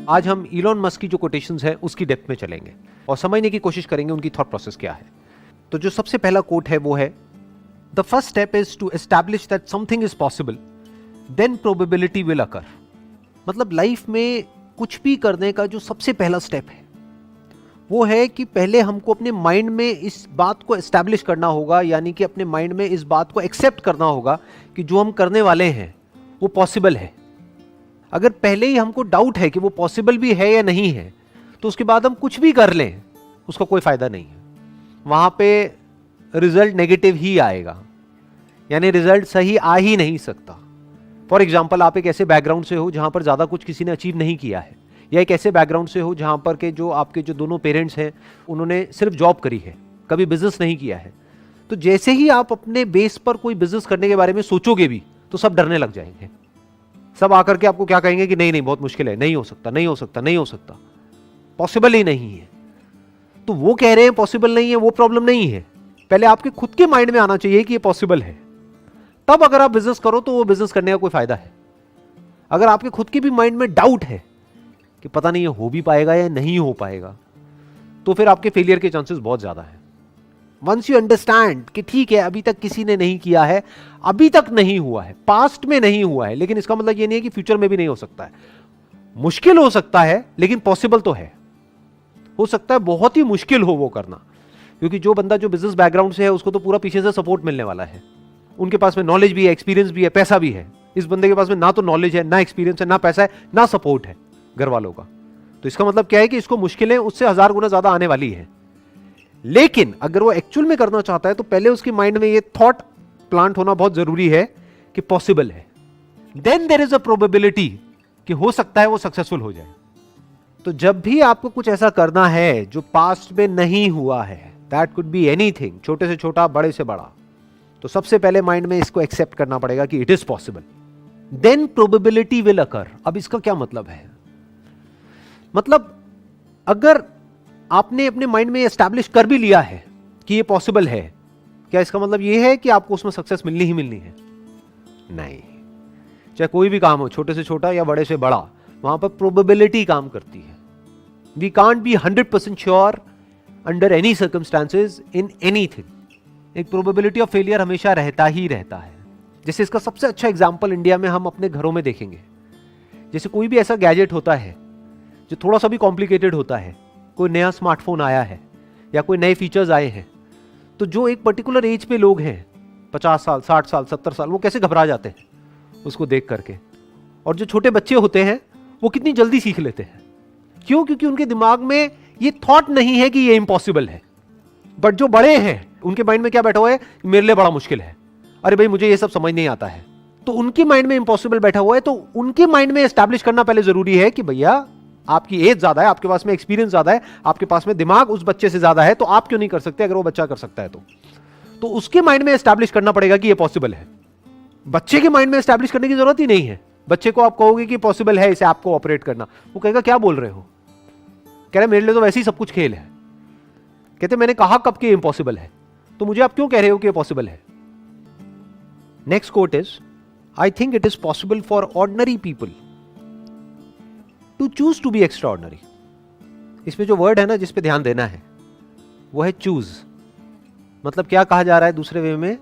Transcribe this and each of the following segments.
आज हम Elon Musk की जो कोटेशंस है उसकी डेप्थ में चलेंगे और समझने की कोशिश करेंगे उनकी थॉट प्रोसेस क्या है। तो जो सबसे पहला कोट है वो है, the first step is to establish that something is possible, then probability will occur. मतलब लाइफ में कुछ भी करने का जो सबसे पहला स्टेप है वो है कि पहले हमको अपने माइंड में इस बात को एस्टैब्लिश करना होगा, यानी कि अपने माइंड में इस बात को एक्सेप्ट करना होगा कि जो हम करने वाले हैं वो पॉसिबल है। अगर पहले ही हमको डाउट है कि वो पॉसिबल भी है या नहीं है, तो उसके बाद हम कुछ भी कर लें उसका कोई फायदा नहीं है, वहां पे रिजल्ट नेगेटिव ही आएगा, यानी रिजल्ट सही आ ही नहीं सकता। फॉर एग्जाम्पल, आप एक ऐसे बैकग्राउंड से हो जहां पर ज्यादा कुछ किसी ने अचीव नहीं किया है, या एक ऐसे बैकग्राउंड से हो जहां पर के जो आपके जो दोनों पेरेंट्स हैं उन्होंने सिर्फ जॉब करी है, कभी बिजनेस नहीं किया है। तो जैसे ही आप अपने बेस पर कोई बिजनेस करने के बारे में सोचोगे भी तो सब डरने लग जाएंगे। सब आकर के आपको क्या कहेंगे कि नहीं नहीं बहुत मुश्किल है, नहीं हो सकता, नहीं हो सकता, नहीं हो सकता, पॉसिबल ही नहीं है। तो वो कह रहे हैं पॉसिबल नहीं है, वो प्रॉब्लम नहीं है। पहले आपके खुद के माइंड में आना चाहिए कि ये पॉसिबल है, तब अगर आप बिजनेस करो तो वो बिजनेस करने का कोई फायदा है। अगर आपके खुद के भी माइंड में डाउट है कि पता नहीं ये हो भी पाएगा या नहीं हो पाएगा, तो फिर आपके फेलियर के चांसेस बहुत ज्यादा है। वंस यू अंडरस्टैंड कि ठीक है अभी तक किसी ने नहीं किया है, अभी तक नहीं हुआ है, पास्ट में नहीं हुआ है, लेकिन इसका मतलब ये नहीं है कि फ्यूचर में भी नहीं हो सकता है। मुश्किल हो सकता है लेकिन पॉसिबल तो है। हो सकता है बहुत ही मुश्किल हो वो करना, क्योंकि जो बंदा जो बिजनेस बैकग्राउंड से है उसको तो पूरा पीछे से सपोर्ट मिलने वाला है, उनके पास में नॉलेज भी है, एक्सपीरियंस भी है, पैसा भी है। इस बंदे के पास में ना तो नॉलेज है, ना एक्सपीरियंस है, ना पैसा है, ना सपोर्ट है घर वालों का। तो इसका मतलब क्या है कि इसको मुश्किलें उससे 1000 गुना ज्यादा आने वाली है। लेकिन अगर वो एक्चुअल में करना चाहता है तो पहले उसके माइंड में ये थॉट प्लांट होना बहुत जरूरी है कि पॉसिबल है। Then there is a probability कि हो सकता है वो सक्सेसफुल हो जाए। तो जब भी आपको कुछ ऐसा करना है जो पास्ट में नहीं हुआ है, दैट कुड बी एनीथिंग, छोटे से छोटा बड़े से बड़ा, तो सबसे पहले माइंड में इसको एक्सेप्ट करना पड़ेगा कि it is possible, then probability will occur. अब इसका क्या मतलब है? मतलब अगर आपने अपने माइंड में एस्टैब्लिश कर भी लिया है कि ये पॉसिबल है, क्या इसका मतलब ये है कि आपको उसमें सक्सेस मिलनी ही मिलनी है? नहीं। चाहे कोई भी काम हो, छोटे से छोटा या बड़े से बड़ा, वहां पर प्रोबेबिलिटी काम करती है। We can't be 100% sure under any circumstances in anything. एक प्रोबेबिलिटी ऑफ फेलियर हमेशा रहता ही रहता है। जैसे इसका सबसे अच्छा एग्जांपल इंडिया में हम अपने घरों में देखेंगे। जैसे कोई भी ऐसा गैजेट होता है जो थोड़ा सा भी कॉम्प्लिकेटेड होता है, कोई नया स्मार्टफोन आया है या कोई नए फीचर्स आए हैं, तो जो एक पर्टिकुलर एज पे लोग हैं, 50 साल, 60 साल, 70 साल, वो कैसे घबरा जाते हैं उसको देख करके। और जो छोटे बच्चे होते हैं वो कितनी जल्दी सीख लेते हैं। क्यों? क्योंकि उनके दिमाग में ये थॉट नहीं है कि ये इम्पॉसिबल है। बट जो बड़े हैं उनके माइंड में क्या बैठा हुआ है? मेरे लिए बड़ा मुश्किल है, अरे भाई मुझे ये सब समझ नहीं आता है। तो उनके माइंड में इम्पॉसिबल बैठा हुआ है। तो उनके माइंड में एस्टैब्लिश करना पहले जरूरी है कि भैया आपकी एज ज्यादा है, आपके पास में एक्सपीरियंस ज्यादा है, आपके पास में दिमाग उस बच्चे से ज्यादा है, तो आप क्यों नहीं कर सकते अगर वो बच्चा कर सकता है तो उसके माइंड में एस्टैब्लिश करना पड़ेगा कि ये पॉसिबल है। बच्चे के माइंड में एस्टैब्लिश करने की जरूरत ही नहीं है। बच्चे को आप कहोगे कि पॉसिबल है इसे आपको ऑपरेट करना, वो कहेगा क्या बोल रहे हो? कह रहे मेरे लिए तो वैसे ही सब कुछ खेल है। कहते मैंने कहा कब कि इम्पॉसिबल है, तो मुझे आप क्यों कह रहे हो कि ये पॉसिबल है? Next quote is, I think it is possible for ordinary people to choose to be extraordinary. इसमें जो वर्ड है ना जिस पे ध्यान देना है वो है चूज। मतलब क्या कहा जा रहा है दूसरे वे में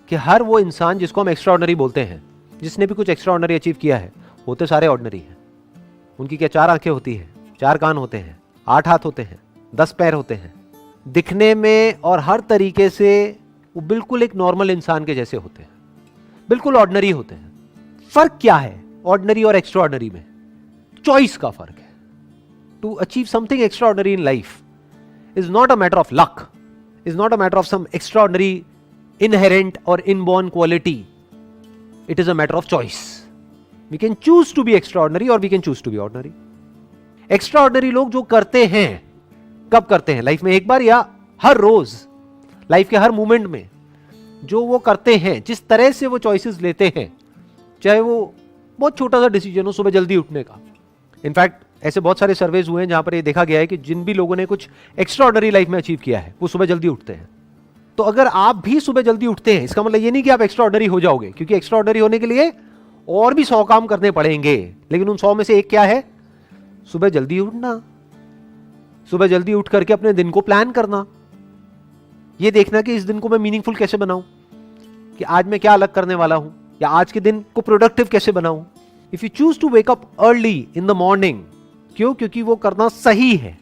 कि हर वो इंसान जिसको हम एक्स्ट्राऑर्डिनरी बोलते हैं, जिसने भी कुछ एक्स्ट्राऑर्डिनरी अचीव किया है, होते सारे ऑर्डिनरी हैं। उनकी क्या 4 आंखें होती हैं, 4 कान होते हैं, 8 हाथ होते हैं, 10 पैर होते हैं, दिखने में और हर तरीके से वो बिल्कुल एक नॉर्मल इंसान के जैसे होते हैं, बिल्कुल ऑर्डिनरी होते हैं। फर्क क्या है ऑर्डिनरी और एक्स्ट्राऑर्डिनरी में? चॉइस का फर्क है। To achieve something extraordinary in life is not a matter of luck, is not a matter of some extraordinary inherent और inborn quality. It is a matter of choice. We can choose to be extraordinary और we can choose to be ordinary. Extraordinary लोग जो करते हैं, कब करते हैं? Life में एक बार या हर रोज, लाइफ के हर मोमेंट में जो वो करते हैं, जिस तरह से वो चॉइसेस लेते हैं, चाहे वो बहुत छोटा सा डिसीजन हो, सुबह जल्दी उठने का। इनफैक्ट ऐसे बहुत सारे सर्वेज हुए हैं जहां पर ये देखा गया है कि जिन भी लोगों ने कुछ एक्स्ट्राऑर्डिनरी लाइफ में अचीव किया है वो सुबह जल्दी उठते हैं। तो अगर आप भी सुबह जल्दी उठते हैं, इसका मतलब ये नहीं कि आप एक्स्ट्राऑर्डिनरी हो जाओगे, क्योंकि एक्स्ट्राऑर्डिनरी होने के लिए और भी 100 काम करने पड़ेंगे। लेकिन उन 100 में से एक क्या है? सुबह जल्दी उठना, सुबह जल्दी उठ करके अपने दिन को प्लान करना, ये देखना कि इस दिन को मैं मीनिंगफुल कैसे बनाऊं, कि आज मैं क्या अलग करने वाला हूं, या आज के दिन को प्रोडक्टिव कैसे बनाऊं। If you choose to wake up early in the morning, क्यों? क्योंकि वो करना सही है,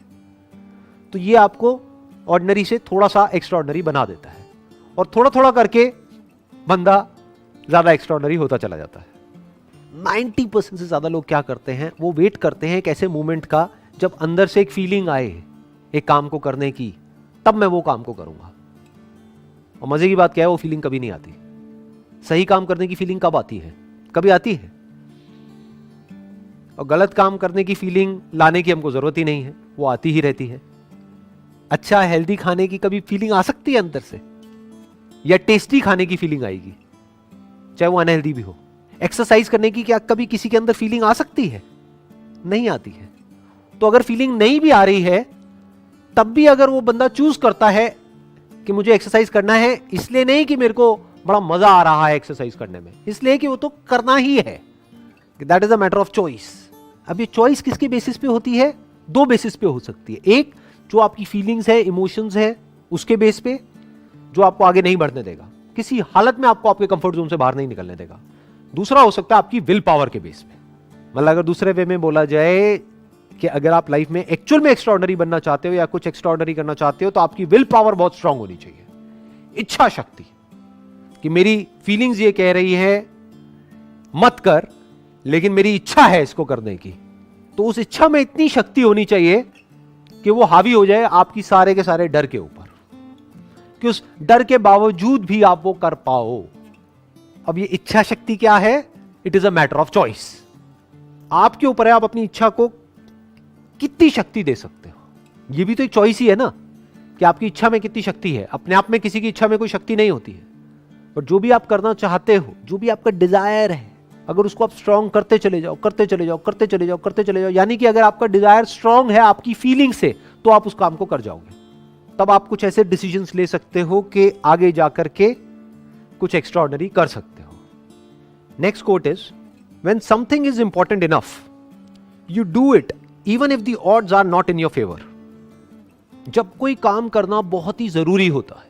तो ये आपको ऑर्डिनरी से थोड़ा सा एक्स्ट्राऑर्डिनरी बना देता है, और थोड़ा थोड़ा करके बंदा ज्यादा एक्स्ट्राऑर्डिनरी होता चला जाता है। 90% से ज्यादा लोग क्या करते हैं, वो वेट करते हैं एक ऐसे मोमेंट का जब अंदर से एक फीलिंग आए एक काम को करने की, तब मैं वो काम को करूंगा। और मजे की बात क्या है, वो फीलिंग कभी नहीं आती। सही काम करने की फीलिंग कब आती है? कभी आती है। और गलत काम करने की फीलिंग लाने की हमको जरूरत ही नहीं है, वो आती ही रहती है। अच्छा हेल्दी खाने की कभी फीलिंग आ सकती है अंदर से, या टेस्टी खाने की फीलिंग आएगी, चाहे वो अनहेल्दी भी हो। एक्सरसाइज करने की क्या कभी किसी के अंदर फीलिंग आ सकती है? नहीं आती है। तो अगर फीलिंग नहीं भी आ रही है, तब भी अगर वो बंदा चूज करता है कि मुझे एक्सरसाइज करना है, इसलिए नहीं कि मेरे को बड़ा मजा आ रहा है एक्सरसाइज करने में, इसलिए कि वो तो करना ही है, that is a matter of choice. अब ये चॉइस किसके बेसिस पे होती है? दो बेसिस पे हो सकती है। एक, जो आपकी फीलिंग्स है, इमोशंस है, उसके बेस पे, जो आपको आगे नहीं बढ़ने देगा, किसी हालत में आपको आपके कंफर्ट जोन से बाहर नहीं निकलने देगा। दूसरा हो सकता है आपकी विल पावर के बेस पे। मतलब अगर दूसरे वे में बोला जाए कि अगर आप लाइफ में एक्चुअल में एक्स्ट्राऑर्डिनरी बनना चाहते हो या कुछ एक्स्ट्राऑर्डिनरी करना चाहते हो, तो आपकी विल पावर बहुत स्ट्रांग होनी चाहिए। इच्छा शक्ति, कि मेरी फीलिंग्स ये कह रही है मत कर, लेकिन मेरी इच्छा है इसको करने की, तो उस इच्छा में इतनी शक्ति होनी चाहिए कि वो हावी हो जाए आपकी सारे के सारे डर के ऊपर, कि उस डर के बावजूद भी आप वो कर पाओ। अब ये इच्छा शक्ति क्या है? It is a matter of choice. आपके ऊपर है, आप अपनी इच्छा को कितनी शक्ति दे सकते हो। ये भी तो एक चॉइस ही है ना, कि आपकी इच्छा में कितनी शक्ति है। अपने आप में किसी की इच्छा में कोई शक्ति नहीं होती है, पर जो भी आप करना चाहते हो, जो भी आपका डिजायर है, अगर उसको आप स्ट्रांग करते चले जाओ, करते चले जाओ, करते चले जाओ, करते चले जाओ, यानी कि अगर आपका डिजायर स्ट्रांग है आपकी फीलिंग से, तो आप उस काम को कर जाओगे। तब आप कुछ ऐसे डिसीजंस ले सकते हो कि आगे जाकर के कुछ एक्स्ट्राऑर्डिनरी कर सकते हो। Next quote is, when something is important enough you do it even if the odds are not in your favour. जब कोई काम करना बहुत ही जरूरी होता है,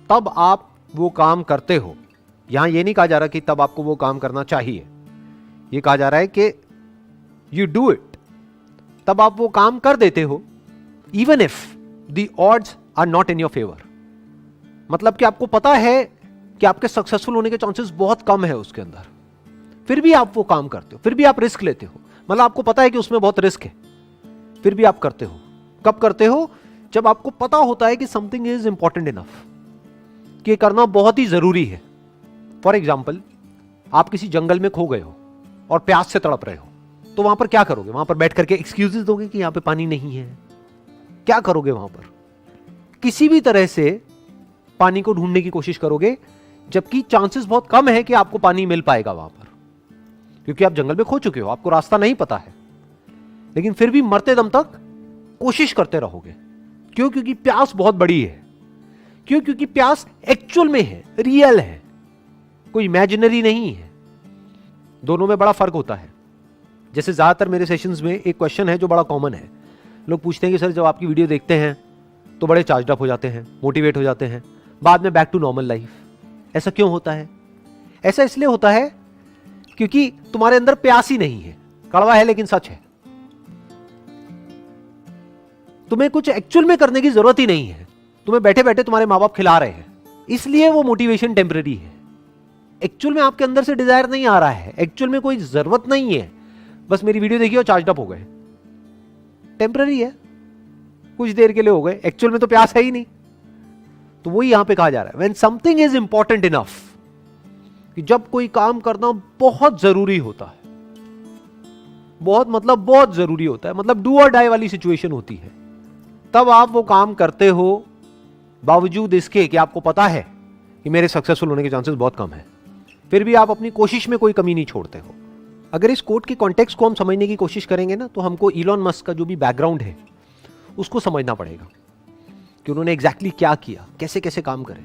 तब आप वो काम करते हो। यहां ये नहीं कहा जा रहा कि तब आपको वो काम करना चाहिए, ये कहा जा रहा है कि यू डू इट, तब आप वो काम कर देते हो even if the odds are not in your favour. मतलब कि आपको पता है कि आपके सक्सेसफुल होने के चांसेस बहुत कम है उसके अंदर, फिर भी आप वो काम करते हो, फिर भी आप रिस्क लेते हो। मतलब आपको पता है कि उसमें बहुत रिस्क है, फिर भी आप करते हो। कब करते हो? जब आपको पता होता है कि समथिंग इज इंपॉर्टेंट इनफ, कि करना बहुत ही जरूरी है। फॉर एग्जाम्पल, आप किसी जंगल में खो गए हो और प्यास से तड़प रहे हो, तो वहां पर क्या करोगे? वहां पर बैठ करके एक्सक्यूजेस दोगे कि यहां पे पानी नहीं है? क्या करोगे वहां पर? किसी भी तरह से पानी को ढूंढने की कोशिश करोगे, जबकि चांसेस बहुत कम है कि आपको पानी मिल पाएगा वहां पर, क्योंकि आप जंगल में खो चुके हो, आपको रास्ता नहीं पता है। लेकिन फिर भी मरते दम तक कोशिश करते रहोगे। क्यों? क्योंकि प्यास बहुत बड़ी है। क्यों? क्योंकि प्यास एक्चुअल में है, रियल है, कोई इमेजिनरी नहीं है। दोनों में बड़ा फर्क होता है। जैसे ज्यादातर मेरे सेशंस में एक क्वेश्चन है जो बड़ा कॉमन है। लोग पूछते हैं कि सर जब आपकी वीडियो देखते हैं तो बड़े चार्ज अप हो जाते हैं, मोटिवेट हो जाते हैं, बाद में बैक टू नॉर्मल लाइफ, ऐसा क्यों होता है? ऐसा इसलिए होता है क्योंकि तुम्हारे अंदर प्यास ही नहीं है। कड़वा है लेकिन सच है। तुम्हें कुछ एक्चुअल में करने की जरूरत ही नहीं है, तुम्हें बैठे बैठे तुम्हारे माँ बाप खिला रहे हैं, इसलिए वो मोटिवेशन टेम्पररी है। एक्चुअल में आपके अंदर से डिजायर नहीं आ रहा है, एक्चुअल में कोई जरूरत नहीं है, बस मेरी वीडियो देखिए और चार्ज अप हो गए। टेम्पररी है, कुछ देर के लिए हो गए, एक्चुअल में तो प्यास है ही नहीं। तो वही यहां पे कहा जा रहा है, when something is important enough, कि जब कोई काम करना बहुत जरूरी होता है, बहुत मतलब बहुत जरूरी होता है, मतलब डू और डाई वाली सिचुएशन होती है, तब आप वो काम करते हो बावजूद इसके कि आपको पता है कि मेरे सक्सेसफुल होने के चांसेस बहुत कम है, फिर भी आप अपनी कोशिश में कोई कमी नहीं छोड़ते हो। अगर इस कोट के कॉन्टेक्स्ट को हम समझने की कोशिश करेंगे ना, तो हमको इलॉन मस्क का जो भी बैकग्राउंड है उसको समझना पड़ेगा कि उन्होंने एग्जैक्टली क्या किया, कैसे कैसे काम करे।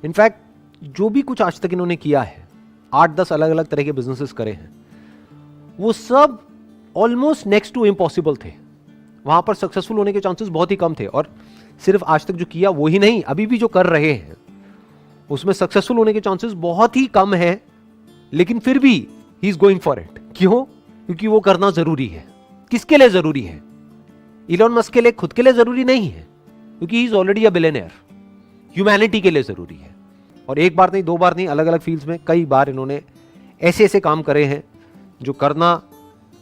इनफैक्ट जो भी कुछ आज तक इन्होंने किया है, 8-10 अलग अलग तरह के बिजनेसेस करे हैं, वो सब ऑलमोस्ट नेक्स्ट टू इम्पॉसिबल थे, वहां पर सक्सेसफुल होने के चांसेस बहुत ही कम थे। और सिर्फ आज तक जो किया वो ही नहीं, अभी भी जो कर रहे हैं उसमें सक्सेसफुल होने के चांसेस बहुत ही कम है, लेकिन फिर भी he is going for it. क्यों? क्योंकि वो करना जरूरी है। किसके लिए जरूरी है? इलॉन मस्क के लिए खुद के लिए जरूरी नहीं है, क्योंकि he is already a billionaire. Humanity के लिए जरूरी है। और एक बार नहीं, दो बार नहीं, अलग अलग फील्ड्स में कई बार इन्होंने ऐसे ऐसे काम करे हैं जो करना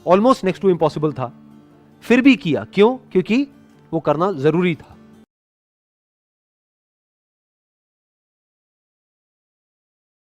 ऑलमोस्ट नेक्स्ट टू इम्पॉसिबल था, फिर भी किया। क्यों? क्योंकि वो करना जरूरी था।